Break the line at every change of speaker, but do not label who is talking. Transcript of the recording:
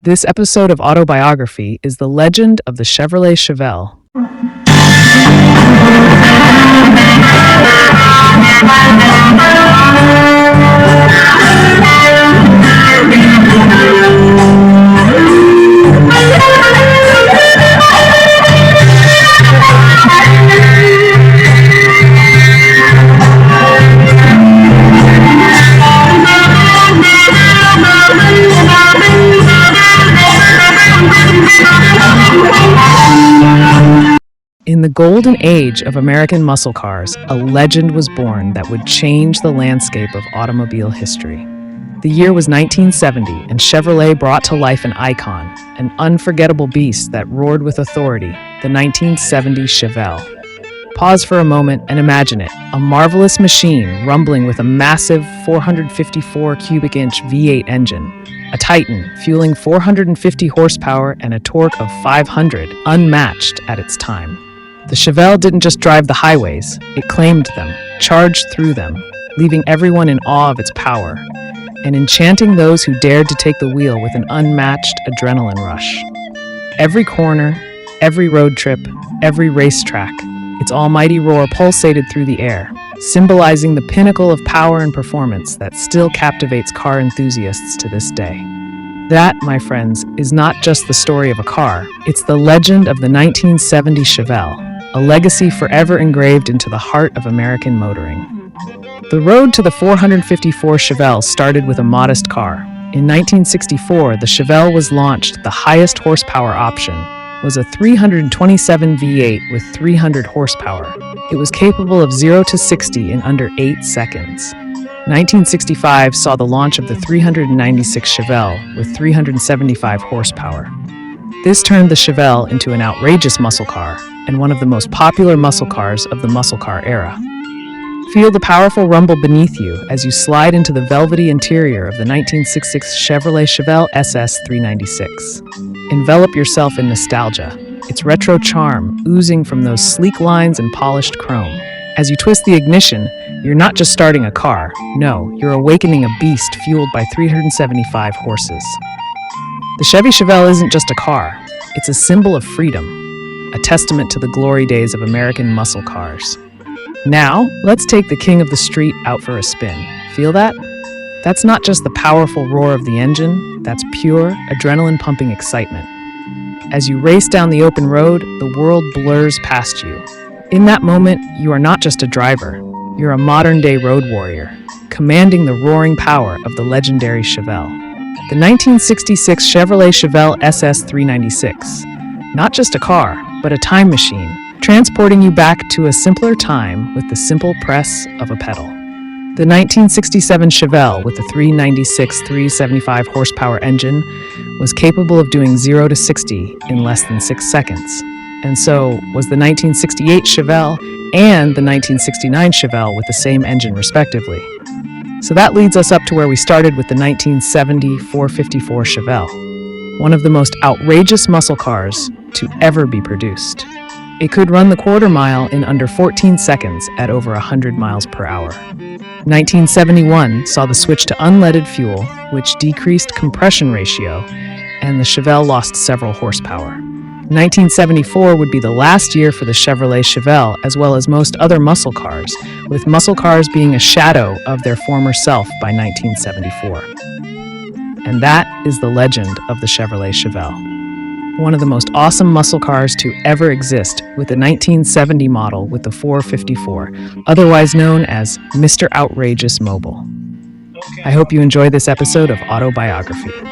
This episode of Autobiography is the legend of the Chevrolet Chevelle. In the golden age of American muscle cars, a legend was born that would change the landscape of automobile history. The year was 1970, and Chevrolet brought to life an icon, an unforgettable beast that roared with authority, the 1970 Chevelle. Pause for a moment and imagine it, a marvelous machine rumbling with a massive 454 cubic inch V8 engine, a Titan fueling 450 horsepower and a torque of 500, unmatched at its time. The Chevelle didn't just drive the highways, it claimed them, charged through them, leaving everyone in awe of its power, and enchanting those who dared to take the wheel with an unmatched adrenaline rush. Every corner, every road trip, every racetrack, its almighty roar pulsated through the air, symbolizing the pinnacle of power and performance that still captivates car enthusiasts to this day. That, my friends, is not just the story of a car, it's the legend of the 1970 Chevelle, a legacy forever engraved into the heart of American motoring. The road to the 454 Chevelle started with a modest car. In 1964, the Chevelle was launched. The highest horsepower option was a 327 V8 with 300 horsepower. It was capable of 0 to 60 in under 8 seconds. 1965 saw the launch of the 396 Chevelle with 375 horsepower. This turned the Chevelle into an outrageous muscle car and one of the most popular muscle cars of the muscle car era. Feel the powerful rumble beneath you as you slide into the velvety interior of the 1966 Chevrolet Chevelle SS396. Envelop yourself in nostalgia, its retro charm oozing from those sleek lines and polished chrome. As you twist the ignition, you're not just starting a car, no, you're awakening a beast fueled by 375 horses. The Chevy Chevelle isn't just a car, it's a symbol of freedom, a testament to the glory days of American muscle cars. Now, let's take the king of the street out for a spin. Feel that? That's not just the powerful roar of the engine, that's pure, adrenaline-pumping excitement. As you race down the open road, the world blurs past you. In that moment, you are not just a driver, you're a modern-day road warrior, commanding the roaring power of the legendary Chevelle. The 1966 Chevrolet Chevelle SS396. Not just a car, but a time machine, transporting you back to a simpler time with the simple press of a pedal. The 1967 Chevelle with the 396 375 horsepower engine was capable of doing 0 to 60 in less than 6 seconds. And so was the 1968 Chevelle and the 1969 Chevelle with the same engine respectively. So that leads us up to where we started with the 1970 454 Chevelle, one of the most outrageous muscle cars to ever be produced. It could run the quarter mile in under 14 seconds at over 100 miles per hour. 1971 saw the switch to unleaded fuel, which decreased compression ratio, and the Chevelle lost several horsepower. 1974 would be the last year for the Chevrolet Chevelle, as well as most other muscle cars, with muscle cars being a shadow of their former self by 1974. And that is the legend of the Chevrolet Chevelle, one of the most awesome muscle cars to ever exist, with the 1970 model with the 454, otherwise known as Mr. Outrageous Mobile. I hope you enjoyed this episode of Autobiography.